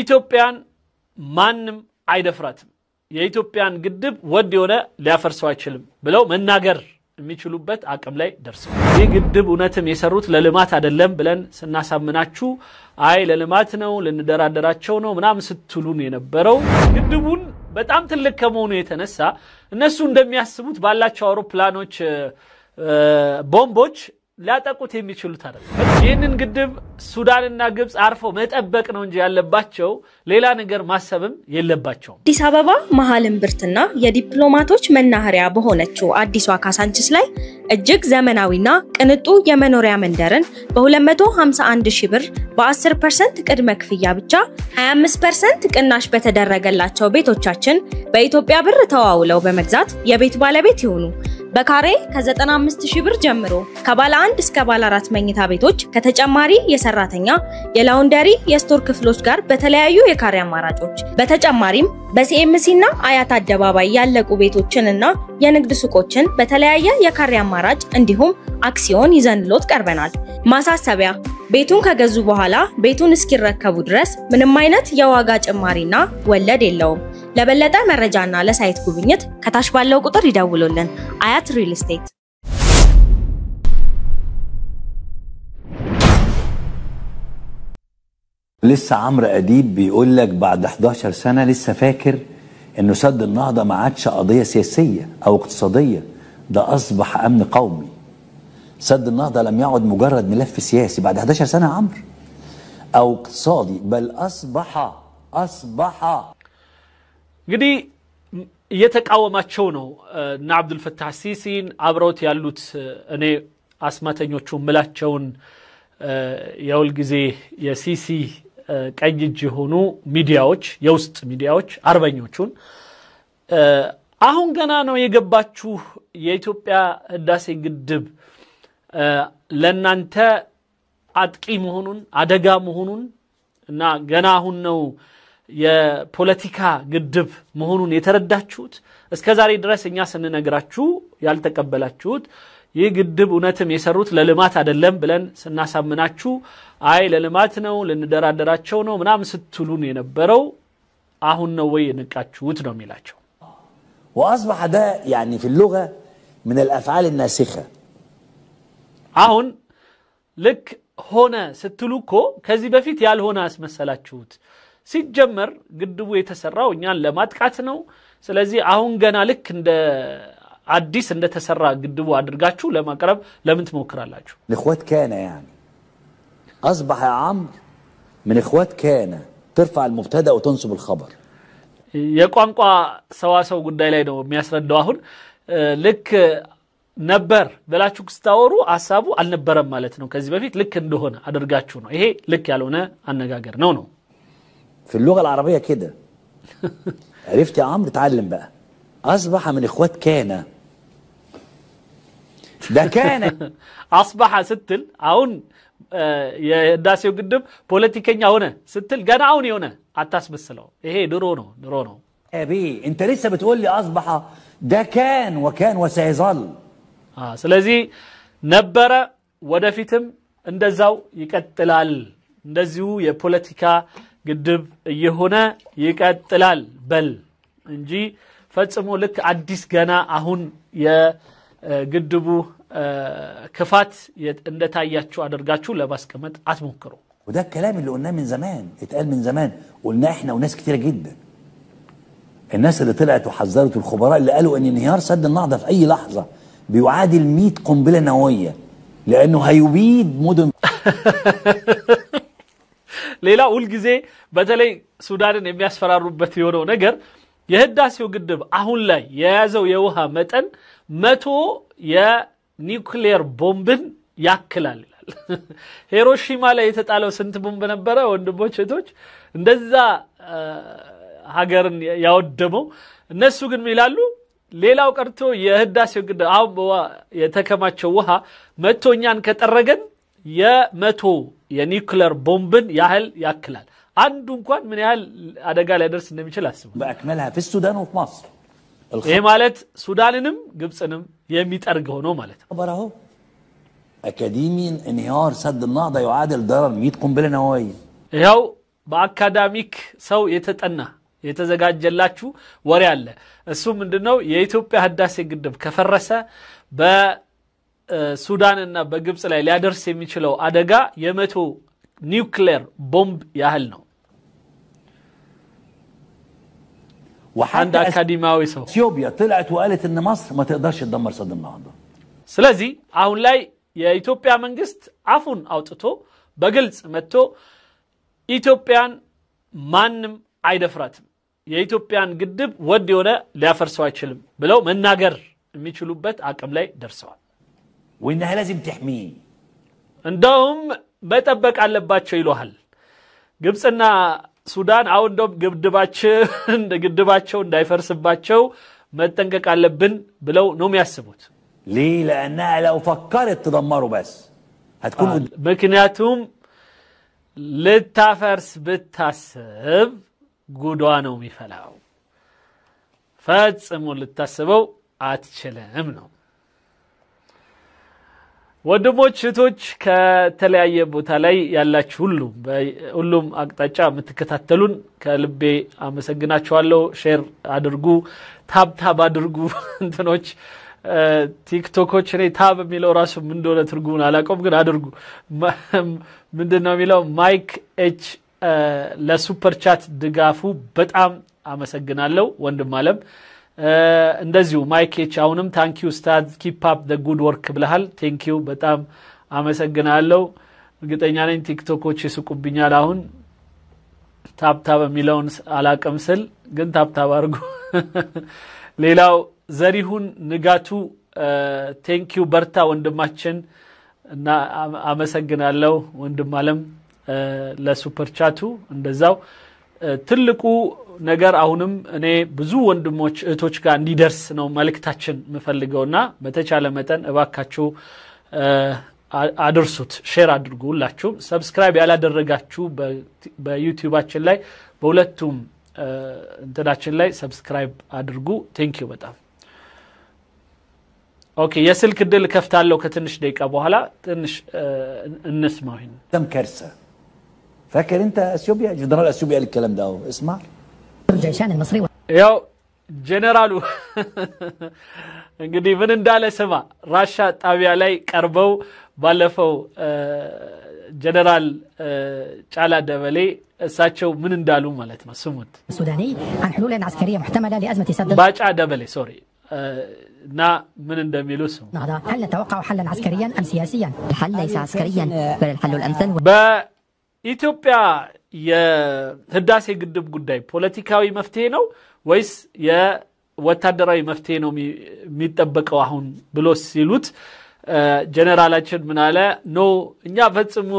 ኢትዮጵያን ማንም አይደፍራትም የኢትዮጵያን ግድብ ወድ የሆነ ሊያፈርሰው አይችልም ብለው መናገር የሚችሉበት አቅም ላይ ደርሰው ይህ ግድብ እውነትም የሰሩት ለልማት አይደለም ብለን ስናሳምናችሁ አይ ለልማት ነው ለንደራደራቸው ነው ምናምን ስትሉን የነበረው ግድቡን በጣም ትልቅ ከመሆኑ የተነሳ እነሱ እንደሚያስቡት ባላቸው አውሮፕላኖች ቦምቦች ሊያጠቁት የሚችሉት አይደለም ይሄንን ግድብ ሱዳንና ግብጽ አርፈው መጠበቅ ነው እንጂ ያለባቸው ሌላ ነገር ማሰብም የለባቸው አዲስ አበባ መሃልን ብርትና የዲፕሎማቶች መናኸሪያ በሆነችው አዲሷ ካሳንቺስ ላይ እጅግ ዘመናዊና ቅንጡ የመኖሪያ መንደርን በ251 ሺህ ብር በ10% ቅድመ ክፍያ ብቻ 25% ቅናሽ በተደረገላቸው ቤቶቻችን በኢትዮጵያ ብር ተዋውለው በመግዛት የቤት ባለቤት ይሁኑ በካሬ ከ95 ሺህ ብር ጀምሮ ከባለ 1 እስከ ባለ 4 መኝታ ቤቶች ከተጨማሪ የሰራተኛ የላውንደሪ የስቶር ክፍሎች ጋር በተለያዩ የካሬ አማራጮች በተጨማሪም በሲኤምሲ እና አያት አደባባይ ያለቁ ቤቶችንና የንግድ ሱቆችን በተለያየ የካሬ አማራጭ እንዲሁም አክሲዮን ይዘንሎት ቀርበናል ማሳሰቢያ ቤቱን ከገዙ በኋላ ቤቱን እስኪረከቡ ድረስ ምንም አይነት የዋጋ ጭማሪና ወለድ የለውም ለበለጠ መረጃና ለሳይት ጉብኝት ከታች ባለው ቁጥር ይደውሉልን አያት ሪል ስቴት لسه عمرو اديب بيقول لك بعد 11 سنه لسه فاكر انه سد النهضه ما عادش قضيه سياسيه او اقتصاديه ده اصبح امن قومي سد النهضه لم يعد مجرد ملف سياسي بعد 11 سنه يا عمرو او اقتصادي بل اصبح እንግዲህ እየተቃወማቸው ነው እና አብዱል ፈታህ ሲሲን አብሮት ያሉት እኔ አስማተኞቹ ምላቸውን የውል ጊዜ የሲሲ ቀይጅ ሆኑ ሚዲያዎች የውስጥ ሚዲያዎች አርበኞቹን አሁን ገና ነው የገባችሁ የኢትዮጵያ ህዳሴ ግድብ ለናንተ አጥቂ መሆኑን አደጋ መሆኑን እና ገና አሁን ነው የፖለቲካ ግድብ መሆኑን የተረዳችሁት እስከዛሬ ድረስ እኛ ስንነግራችሁ ያልተቀበላችሁት ይህ ግድብ እውነትም የሰሩት ለልማት አይደለም ብለን ስናሳምናችሁ አይ ለልማት ነው ለንደራደራቸው ነው ምናምን ስትሉን የነበረው አሁን ነው ወይ ንቃችሁት ነው የሚላቸው واصبح ده يعني في اللغه من الافعال الناسخه አሁን ልክ ሆነ ስትሉኮ ከዚህ በፊት ያልሆነ አስመሰላችሁት ሲጀመር ግድቡ የተሰራው እኛን ለማጥቃት ነው ስለዚህ አሁን ገና ልክ እንደ አዲስ እንደ ተሰራ ግድቡ አድርጋችሁ ለማቅረብ ለምን ትሞክራላችሁ الاخوات كان يعني اصبح يا عمرو من اخوات كان ترفع المبتدا وتنصب الخبر የቋንቋ ሰዋሰው ጉዳይ ላይ ነው የሚያስረዳው አሁን ልክ ነበር ብላችሁ ስታወሩ ሐሳቡ አልነበረም ማለት ነው ከዚህ በፊት ልክ እንደሆነ አድርጋችሁ ነው ይሄ ልክ ያልሆነ አነጋገር ነው ነው في اللغه العربيه كده عرفت يا عمرو اتعلم بقى اصبح من اخوات كان ده كان اصبح ستل አሁን የዳሴው ግድብ ፖለቲከኛ ሆነ ስትል ገና አሁን የሆነ አታስመስለው ይሄ ድሮ ነው ابي انت لسه بتقول لي اصبح ده كان وكان وسيظل ስለዚህ ነበረ ወደፊትም እንደዛው ይቀጥላል እንደዚሁ የፖለቲካ ግድብ እየሆነ ይቀጥላል በል እንጂ ፈጽሞ ልክ አዲስ ገና አሁን የግድቡ ክፋት እንደታያችሁ አድርጋችሁ ለማስቀመጥ አትሞክሩ وده الكلام اللي قلناه من زمان اتقال من زمان قلنا احنا وناس كتير جدا الناس اللي طلعت وحذرت الخبراء اللي قالوا ان انهيار سد النهضه في اي لحظه بيعادل 100 قنبله نوويه لانه هيبيد مدن ሌላ ሁሉ ጊዜ በተለይ ሱዳንን የሚያስፈራሩበት የሆነው ነገር የህዳሴው ግድብ አሁን ላይ የያዘው የውሃ መጠን 100 የኒውክሊየር ቦምብን ያክላል ይላል ሂሮሺማ ላይ የተጣለው ስንት ቦምብ ነበረ ወንድሞች እህቶች እንደዛ ሀገርን ያወደመው እነሱ ግን ይላሉ ሌላው ቀርቶ የህዳሴው ግድብ አሁን የተከማቸው ውሃ መቶኛን ከጠረገን የ100 የኒውክሊየር ቦምብን ያህል ያክላል አንዱ እንኳን ምን ያህል አደጋ ላይ ደርስ እንደሚችል አስቡ باكملها في السودان وفي مصر ይሄ ማለት ሱዳንንም ግብጽንም የሚጠርግ ሆኖ ማለት ነው خبر اهو اكاديمي انهيار سد النهضه يعادل ضرر 100 قنبله نوويه ይሄው በአካዳሚክ ሰው የተጠና የተዘጋጀላችሁ ወሬ አለ እሱ ምንድነው የኢትዮጵያ ህዳሴ ግድብ ከፈረሰ በሱዳንና በግብጽ ላይ ሊያደርስ የሚችለው አደጋ የ100 ኒውክሌር ቦምብ ያህል ነው وحد اكاديماوي سو اثيوبيا طلعت وقالت ان مصر ما تقدرش تدمر سد النهضه ስለዚህ አሁን ላይ የኢትዮጵያ መንግስት አፉን አውጥቶ በግልጽ መጥቶ ኢትዮጵያን ማንም አይደፍራትም የኢትዮጵያን ግድብ ወድ የሆነ ሊያፈርሰው አይችልም ብለው መናገር የሚችሉበት አቅም ላይ ደርሰዋል وانها لازم تحميه እንደውም መጠበቅ አለባቸው ይሏል ግብጽና ሱዳን አሁን እንደውም ግድባቸው እንዳይፈርስባቸው መጠንቀቅ አለብን ብለው ነው የሚያስቡት ليه لانها لو فكرت تدمره بس هتكون ምክንያቱም ልታፈርስ ብታስብ ጉዷ ነው የሚፈላው ፈጽሞ ልታስበው አትችልም ነው ወንድሞች እህቶች ከተለያየ ቦታ ላይ ያላችሁ ሁሉም አቅጣጫ የምትከታተሉን ከልቤ አመሰግናችኋለሁ ሼር አድርጉ ታብ አድርጉ እንትኖች ቲክቶኮች ላይ ታብ የሚለው ራሱ ምን እንደሆነ ትርጉሙን አላውቀውም ግን አድርጉ ምንድነው የሚለው ማይክ ኤች ለሱፐር ቻት ድጋፉ በጣም አመሰግናለሁ ወንድም አለም እንደዚሁ ማይክ ኤች አሁንም ታንክ ዩ ኡስታዝ ኪፕ አፕ ዘ ጉድ ወርክ ብለሃል ታንክ ዩ በጣም አመሰግናለሁ እርግጠኛ ነኝ ቲክቶኮች ይስቁብኛል አሁን ታብ የሚለውን አላቀም ስል ግን ታብ አድርጉ ሌላው ዘሪሁን ንጋቱ ታንክ ዩ በርታ ወንድማችን እና አመሰግናለሁ ወንድም አለም ለሱፐር ቻቱ እንደዛው ትልቁ ነገር አሁንም እኔ ብዙ ወንድሞች እህቶች ጋር እንዲደርስ ነው መልእክታችን መፈልገውና በተቻለ መጠን እባካችሁ አድርሱት ሼር አድርጉላችሁ ሰብስክራይብ ያላደረጋችሁ በዩቲዩባችን ላይ በሁለቱም እንትናችን ላይ ሰብስክራይብ አድርጉ ታንክ ዩ በጣም ኦኬ የስልክ ድል ከፍታለሁ ከትንሽ ደቂቃ በኋላ ትንሽ እንስማው ይሄን تم كارثه فاكر انت اثيوبيا جنرال اثيوبيا قال الكلام ده اسمع الجيشان المصري ያው ጀነራሉ እንግዲህ ምን እንዳለ ስማ ራሻ ጣቢያ ላይ ቀርበው ባለፈው ጀነራል ጫላ ደበሌ እሳቸው ምን እንዳሉ ማለት ነው ስሙት السوداني عن حلول عسكريه محتمله لازمه سد ባጫ ደበሌ ሶሪ نا من እንደሚሉ ስሙ هل نتوقع حلا عسكريا ام سياسيا الحل ليس عسكريا بل الحل الامثل በኢትዮጵያ የህዳሴ ግድብ ጉዳይ ፖለቲካዊ መፍትሄ ነው ወይስ የወታደራዊ መፍትሄ ነው የሚጠበቀው አሁን ብሎ ሲሉት ጀነራላችን ምን አለ ኖ እኛ ፈጽሞ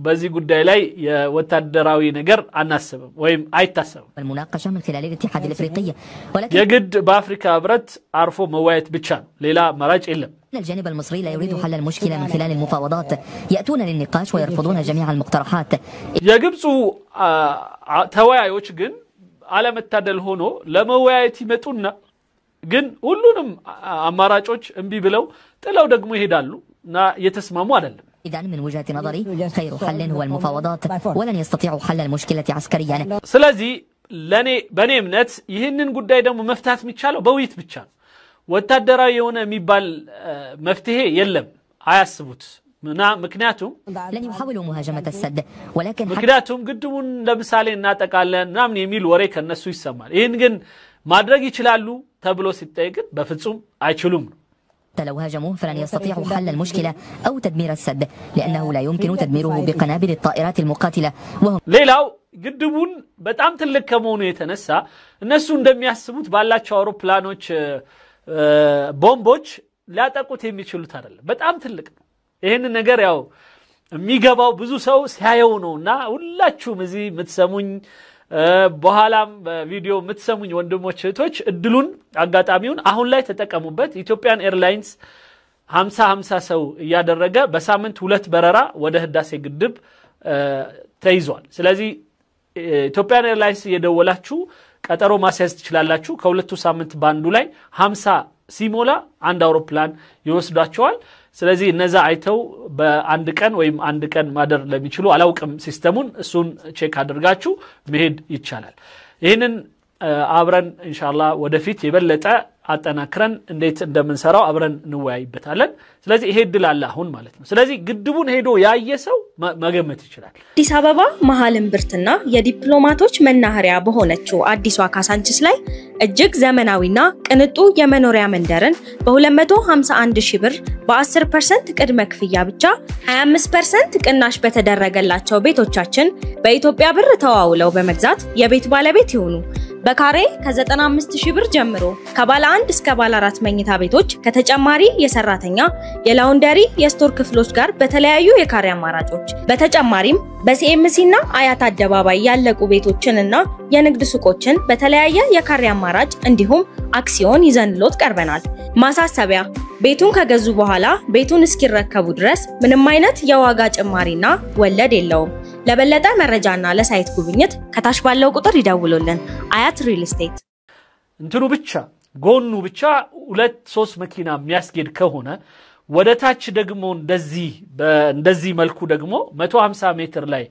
በዚህ ጉዳይ ላይ የወታደራዊ ነገር አናስብም ወይም አይታሰብም المناقشه من خلال الاتحاد الافريقي ولكن የግድ በአፍሪካ ህብረት አርፎ መዋየት ብቻ ነው ሌላ መራጭ የለም الجانب المصري لا يريد حل المشكله من خلال المفاوضات ياتون للنقاش ويرفضون جميع المقترحات የግብፁ ተወያዮች ግን አለመታደል ሆኖ ለመወያየት ይመጡና ግን ሁሉንም አማራጮች እንቢ ብለው ጥለው ደግሞ ይሄዳሉ እና የተስማሙ አይደለም اذا من وجهه نظري خير حل هو المفاوضات ولن يستطيعوا حل المشكله عسكريا ስለዚህ በኔ እምነት ይህንን ጉዳይ ደግሞ መፍታት የሚቻለው በውይይት ብቻ ነው ወታደራዊ የሆነ የሚባል መፍትሄ የለም አያስቡት ምክንያቱም لن يحاولوا مهاجمه السد ولكن ምክንያቱም ግድቡን ለምሳሌ እናጠቃለን ምናምን የሚል ወሬ ከነሱ ይሰማል ይሄን ግን ማድረግ ይችላሉ ተብሎ ሲጠይቅ በፍጹም አይችሉም لو هاجموه فلن يستطيعوا حل المشكله او تدمير السد لانه لا يمكن تدميره بقنابل الطائرات المقاتله وهم ሌላው ግድቡን በጣም ትልቅ ከመሆኑ የተነሳ እነሱ እንደሚያስቡት ባላቸው አውሮፕላኖች ቦምቦች ሊያጠቁት የሚችሉት አይደለም በጣም ትልቅ ነው ይሄን ነገር ያው የሚገባው ብዙ ሰው ሲያየው ነውና ሁላችሁም እዚህ የምትሰሙኝ በኋላም በቪዲዮ የምትሰሙኝ ወንድሞች እህቶች እድሉን አጋጣሚውን አሁን ላይ ተጠቀሙበት ኢትዮጵያን ኤርላይንስ 50 ሰው ያደረገ በሳምንት 2 በረራ ወደ ህዳሴ ግድብ ተይዟል ስለዚህ ኢትዮጵያን ኤርላይንስ የደወላችሁ ቀጠሮ ማስያዝ ትችላላችሁ ከሁለቱ ሳምንት ባንዱ ላይ 50 ሲሞላ አንድ አውሮፕላን ይወስዳቸዋል ስለዚህ እነዛ አይተው በአንድ ቀን ወይም አንድ ቀን ማደር ለሚችሉ አላውቅም ሲስተሙን እሱን ቼክ አድርጋችሁ መሄድ ይቻላል ይሄንን አብረን ኢንሻአላህ ወደፊት የበለጠ አጠናክረን እንዴት እንደምንሰራው አብረን እንወያይበታለን ስለዚህ ይሄ ድል አለ አሁን ማለት ነው ስለዚህ ግድቡን ሄዶ ያየሰው መገመት ይችላል አዲስ አበባ መሃል እምብርትና የዲፕሎማቶች መናኸሪያ በሆነችው አዲሷ ካሳንቺስ ላይ እጅግ ዘመናዊና ቅንጡ የመኖሪያ መንደርን በ251 ሺህ ብር በ10% ቅድመ ክፍያ ብቻ 25% ቅናሽ በተደረገላቸው ቤቶቻችን በኢትዮጵያ ብር ተዋውለው በመግዛት የቤት ባለቤት ይሁኑ በካሬ ከ95 ሺህ ብር ጀምሮ ከባለ 1 እስከ ባለ 4 መኝታ ቤቶች ከተጨማሪ የሰራተኛ የላውንደሪ የስቶር ክፍሎች ጋር በተለያዩ የካሬ አማራጮች በተጨማሪም በሲኤምሲና አያት አደባባይ ያለቁ ቤቶችንና የንግድ ሱቆችን በተለያየ የካሬ አማራጭ እንዲሁም አክሲዮን ይዘንሎት ቀርበናል ማሳሰቢያ ቤቱን ከገዙ በኋላ ቤቱን እስኪረከቡ ድረስ ምንም አይነት የዋጋ ጭማሪና ወለድ የለውም ለበለጠ መረጃና ለሳይት ጉብኝት ከታች ባለው ቁጥር ይደውሉልን አያት ሪል ስቴት እንትኑ ብቻ ጎኑ ብቻ 2-3 መኪና የሚያስጌድ ከሆነ ወደታች ደግሞ እንደዚህ መልኩ ደግሞ 150 ሜትር ላይ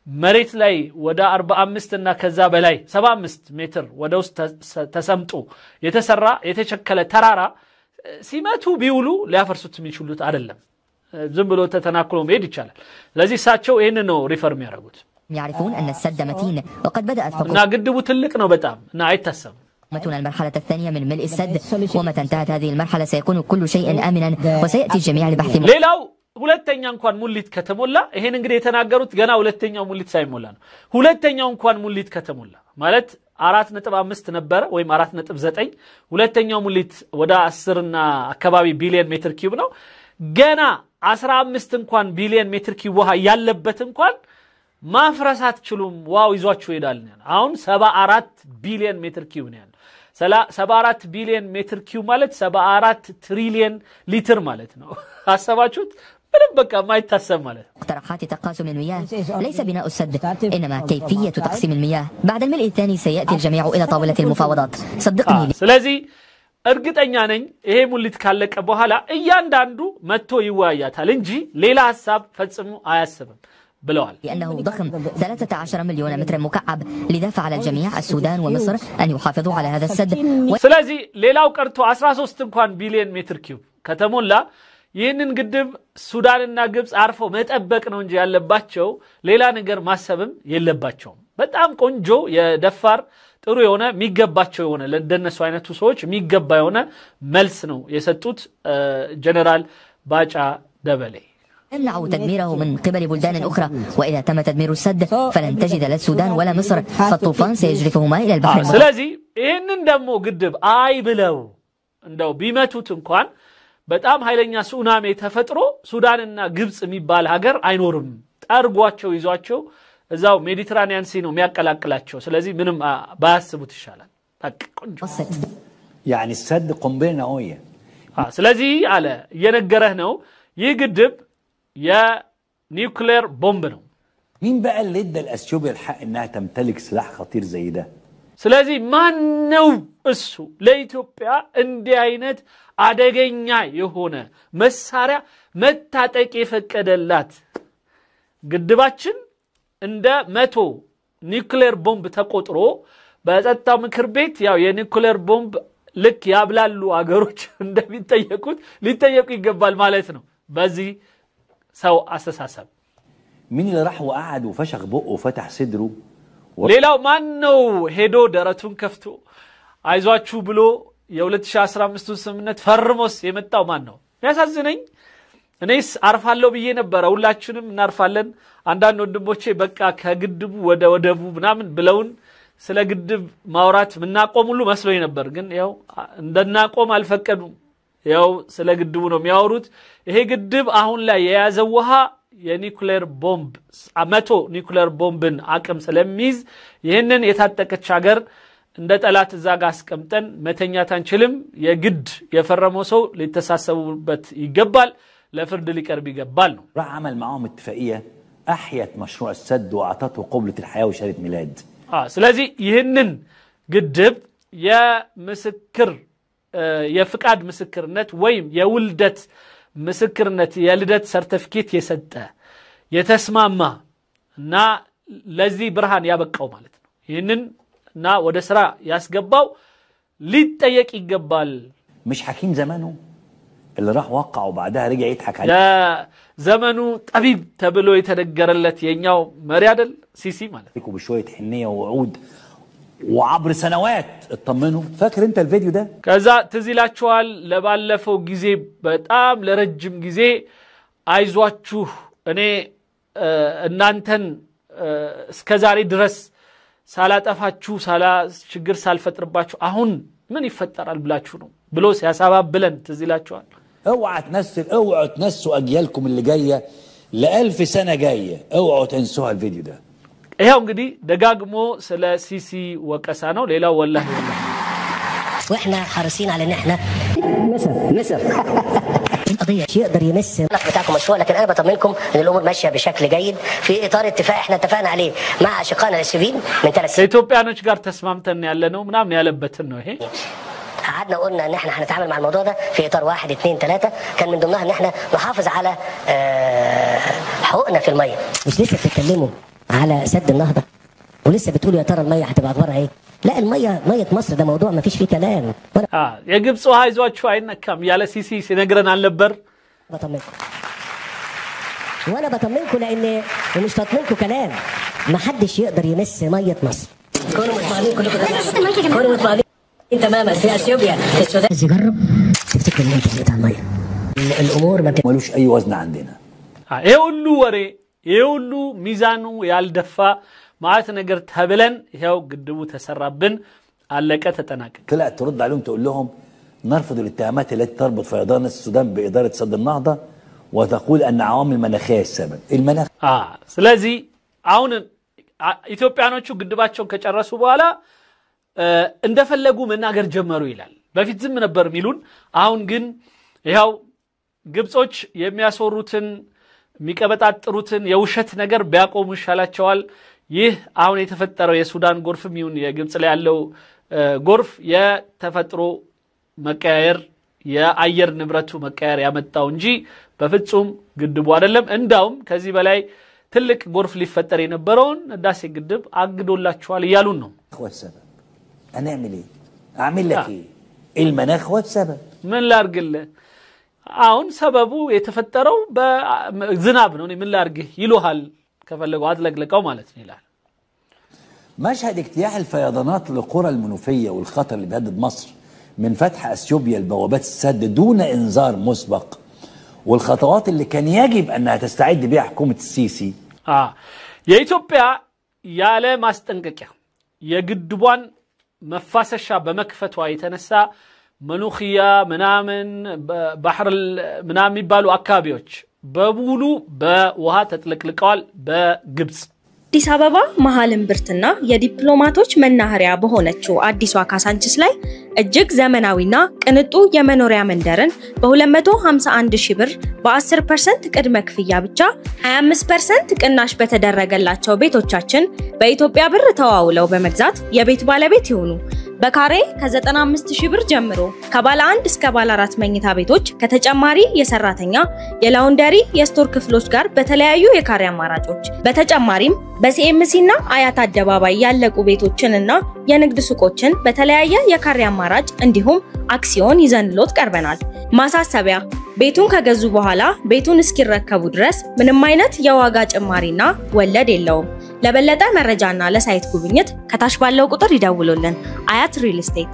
መሬት ላይ ወደ 45 እና ከዛ በላይ 75 ሜትር ወደ ውስጥ ተሰምጦ የተሰራ የተቸከለ ተራራ ሲመቱ ቢውሉ ሊያፈርሱት የሚችሉት አይደለም ዝም ብሎ ተተናክሎ መሄድ ይቻላል ስለዚህ ሳቸው ይሄን ነው ሪፈር የሚያደርጉት يعرفون أن السد متين وقد بدأت እና ግድቡ ትልቅ ነው በጣም እና አይታሰብም حكومتنا المرحلة الثانية من ملء السد ومتى انتهت هذه المرحلة سيكون كل شيء آمنا وسيأتي الجميع لبحث ሌላው ሁለተኛ እንኳን ሙሊት ከተሞላ ይሄን እንግዲህ የተናገሩት ገና ሁለተኛው ሙሊት ሳይሞላ ነው ሁለተኛው እንኳን ሙሊት ከተሞላ ማለት 4.5 ነበር ወይም 4.9 ሁለተኛው ሙሊት ወደ 10 እና አካባቢ ቢሊዮን ሜትር ኪዩብ ነው ገና 15 እንኳን ቢሊዮን ሜትር ኪዩብ ውሃ ያለበት እንኳን ማፍረሳት ችሉም ዋው ይዟችሁ ይዳል ነው አሁን 74 ቢሊዮን ሜትር ኪዩብ ነው 74 ቢሊዮን ሜትር ኪዩብ ማለት 74 ትሪሊዮን ሊትር ማለት ነው አሰባችሁት ምንም በቃ ማይታሰብ ማለት اقتراحات تقاسم المياه ليس بناء السد انما كيفية تقسيم المياه بعد الملء الثاني سيأتي الجميع الى طاولة المفاوضات صدقني ስለዚህ እርግጠኛ ነኝ ይሄ ሙሊት ካለቀ በኋላ እያንዳንዱ መጥቶ ይወያያታል እንጂ ሌላ ሐሳብ ፈጽሞ አያስብም بلوال لأنه ضخم 13 مليون متر مكعب لدافع على الجميع السودان ومصر أن يحافظوا على هذا السد ስለዚህ ሌላው ቀርቶ 13 እንኳን ቢሊዮን ሜትር ኪዩብ ከተሞላ ይህንን ግድብ ሱዳንና ግብጽ አርፎ መጠበቅ ነው እንጂ ያለባቸው ሌላ ነገር ማሰብም የለባቸውም በጣም ቆንጆ የደፋር ጥሩ የሆነ የሚገባቸው የሆነ ለደነሱ አይነቱ ሰዎች የሚገባ የሆነ መልስ ነው የሰጡት ጀነራል ባጫ ደበሌ يمنعوا تدميره من قبل بلدان أخرى وإذا تم تدمير السد فلن تجد لا السودان ولا مصر فالطوفان سيجرفهما إلى البحر ስለዚህ ይሄንን ደግሞ ግድብ አይ ብለው እንደው ቢመቱት እንኳን በጣም ኃይለኛ ሱናሚ ተፈጥሮ ሱዳንና ግብጽ የሚባል ሀገር አይኖርም ጠርጓቸው ይዟቸው እዛው ሜዲትራኒያን ሲ ነው የሚያቀላቅላቸው ስለዚህ ምንም ባያስቡት ይሻላል በቃ ቆንጆ يعني السد قنبله نوويه ስለዚህ አለ እየነገረህ ነው ይህ ግድብ يا نيوكلير بومب ነው مين بقى اللي ادى الاثيوبيا الحق انها تمتلك سلاح خطير زي ده ስለዚህ ማን ነው እሱ ለኢትዮጵያ እንዲህ አይነት አደገኛ የሆነ መሳሪያ መታጠቅ የፈቀደላት ግድባችን እንደ 100 ኒውክሌር ቦምብ ተቆጥሮ በጸጥታው ምክር ቤት ያው የኒውክሌር ቦምብ ልክ ያብላሉ አገሮች እንደሚጠየቁት ሊጠየቁ ይገባል ማለት ነው በዚህ ሰው አስተሳሰብ مين اللي راح وقعد وفشخ بقه وفتح صدره ሌላው ማን ነው ሄዶ ደረቱን ከፍቶ አይዟችሁ ብሎ የ2015 ስምምነት ፈርሞስ የመጣው ማን ነው ያሳዝነኝ እኔስ አርፋለሁ ብዬ ነበር ሁላችንም እናርፋለን አንዳንድ ወንድሞቼ በቃ ከግድቡ ወደ ወደቡ ምናምን ብለውን ስለ ግድብ ማውራት ምናቆም ሁሉ መስሎኝ ነበር ግን ያው እንደናቆም አልፈቀዱም ያው ስለ ግድቡ ነው የሚያወሩት ይሄ ግድብ አሁን ላይ የያዘው ውሃ የኒውክሌር ቦምብ 100 ኒውክሌር ቦምብን አቅም ስለሚይዝ ይሄንን የታጠቀች ሀገር እንደ ጠላት እዛጋ አስቀምጠን መተኛት አንችልም የግድ የፈረመው ሰው ሊተሳሰቡበት ይገባል ለፍርድ ሊቀርብ ይገባል ነው راح عمل معاهم اتفاقيه احيت مشروع السد واعطته قبلة الحياه وشهاده ميلاد ስለዚህ ይሄንን ግድብ የምስክር የፍቃድ ምስክርነት ወይም የውልደት ምስክርነት የልደት ሰርቲፊኬት የሰጠ የተስማማ እና ለዚህ ብርሃን ያበቃው ማለት ነው ይሄንን እና ወደ ስራ ያስገባው ሊጠየቅ ይገባል مش حكيم زمانه اللي راح وقع وبعدها رجع يضحك عليه زمانه طبيب تبلو يتنجرلت የኛው መሪ አይደል ሲሲ ማለት ነው بشويه حنيه ووعود وعبر سنوات اطمنوا فاكر انت الفيديو ده ከዛ ትዝላችኋል ለባለፈው ጊዜ በጣም ለረጅም ጊዜ አይዟችሁ እኔ እናንተን እስከዛሬ ድረስ ሳላጠፋችሁ ችግር ሳልፈጥርባችሁ አሁን ምን ይፈጠራል ብላችሁ ነው ብሎ ሲያሳባብለን ትዝላችኋል اوعوا تنسوا اجيالكم اللي جايه ل1000 سنه جايه اوعوا تنسوا الفيديو ده ይሄው እንግዲህ ደጋግሞ ስለ ሲሲ ወቀሳ ነው ሌላው والله واحنا حريصين على ان احنا مصر القضيه يقدر يمس بتاعكم مشروع لكن انا بطمنكم ان الامور ماشيه بشكل جيد في اطار اتفاق احنا اتفقنا عليه مع اشقائنا السوريين من 3 سنين ከኢትዮጵያኖች ጋር ተስማምተን ያለነው ምናምን ያለበትን ነው ይሄ قعدنا قلنا ان احنا هنتعامل مع الموضوع ده في اطار 1 2 3 كان من ضمنها ان احنا نحافظ على حقوقنا في الميه مش لسه بتتكلموا على سد النهضه ولسه بتقولوا يا ترى الميه هتبقى اخبارها ايه لا الميه ميه مصر ده موضوع ما فيش فيه كلام يا ግብጽ አይዟችሁ አይነካም ያለ ሲሲ ሲነግረን አልነበር وانا بطمنكم لان مش تطمنكم كلام ما حدش يقدر يمس ميه مصر كونوا مطمئنين كلكم كونوا مطمئنين تماما في اثيوبيا في السودان يجرب تفتكر ان انت بتاع الميه الامور ما ملوش اي وزن عندنا ይሁሉ ወሬ ይሁሉ ሚዛኑ ያልደፋ ማለት ነገር ተብለን ይሄው ግድቡ ተሰራብን አለቀ ተጠናቀቀ طلعت ترد عليهم تقول لهم نرفض الاتهامات التي تربط فيضان السودان باداره سد النهضه وتقول ان عوامل مناخيه السبب المناخ ስለዚህ አሁን ኢትዮጵያኖቹ ግድባቸውን ከጨረሱ በኋላ እንደፈለጉ መናገር ጀመሩ ይላል በፊት ዝም ነበር ሚሉን አሁን ግን ይሄው ግብጾች የሚያሶሩትን ሚቀበጣጥሩትን የውሸት ነገር ቢያቆሙ ይሻላቸዋል ይህ አሁን የተፈጠረው የሱዳን ጎርፍም ይሁን የግብጽ ላይ ያለው ጎርፍ የተፈጥሮ መቀያየር የአየር ንብረቱ መቀያየር ያመጣው እንጂ በፍጹም ግድቡ አይደለም እንዳውም ከዚህ በላይ ትልቅ ጎርፍ ሊፈጠር የነበረውን ዳሴ ግድብ አግዶላቸዋል ይያሉን ነው انا اعمل لك ايه المناخ هو السبب ምን ላርግልህ አሁን ሰበቡ የተፈጠረው በዝናብ ነው ምን ላርግህ ይሉሃል كفلقوا አጥለቅለቀው ማለት ነው ይላል مشهد اجتياح الفيضانات للقرى المنوفيه والخطر اللي بيهدد مصر من فتح اثيوبيا لبوابات السد دون انذار مسبق والخطوات اللي كان يجب انها تستعد بها حكومه السيسي የኢትዮጵያ ያለ ማስጠንቀቂያ የግድቧን መፋሰሻ በመክፈቷ የተነሳ መንኡኺያ ምናምን ባህር ምናምን ይባሉ አካባቢዎች በሙሉ በውሃ ተጥለቅልቀዋል በግብጽ አዲስ አበባ መሃል እምብርትና የዲፕሎማቶች መናኸሪያ በሆነችው አዲሷ ካሳንቺስ ላይ እጅግ ዘመናዊና ቅንጡ የመኖሪያ መንደርን በ251,000 ብር በ10% ቅድመ ክፍያ ብቻ 25% ቅናሽ በተደረገላቸው ቤቶቻችን በኢትዮጵያ ብር ተዋውለው በመግዛት የቤት ባለቤት ይሁኑ በካሬ ከ95,000 ብር ጀምሮ ከባለ 1 እስከ ባለ 4 መኝታ ቤቶች ከተጨማሪ የሰራተኛ የላውንደሪ የስቶር ክፍሎች ጋር በተለያዩ የካሬ አማራጮች በተጨማሪም በሲኤምሲና አያት አደባባይ ያለቁ ቤቶችንና የንግድ ሱቆችን በተለያየ የካሬ አማራጭ እንዲሁም አክሲዮን ይዘንሎት ቀርበናል ማሳሰቢያ ቤቱን ከገዙ በኋላ ቤቱን እስኪረከቡ ድረስ ምንም አይነት የዋጋ ጭማሪና ወለድ የለውም ለበለጠ መረጃና ለሳይት ጉብኝት ከታች ባለው ቁጥር ይደውሉልን አያት ሪል ስቴት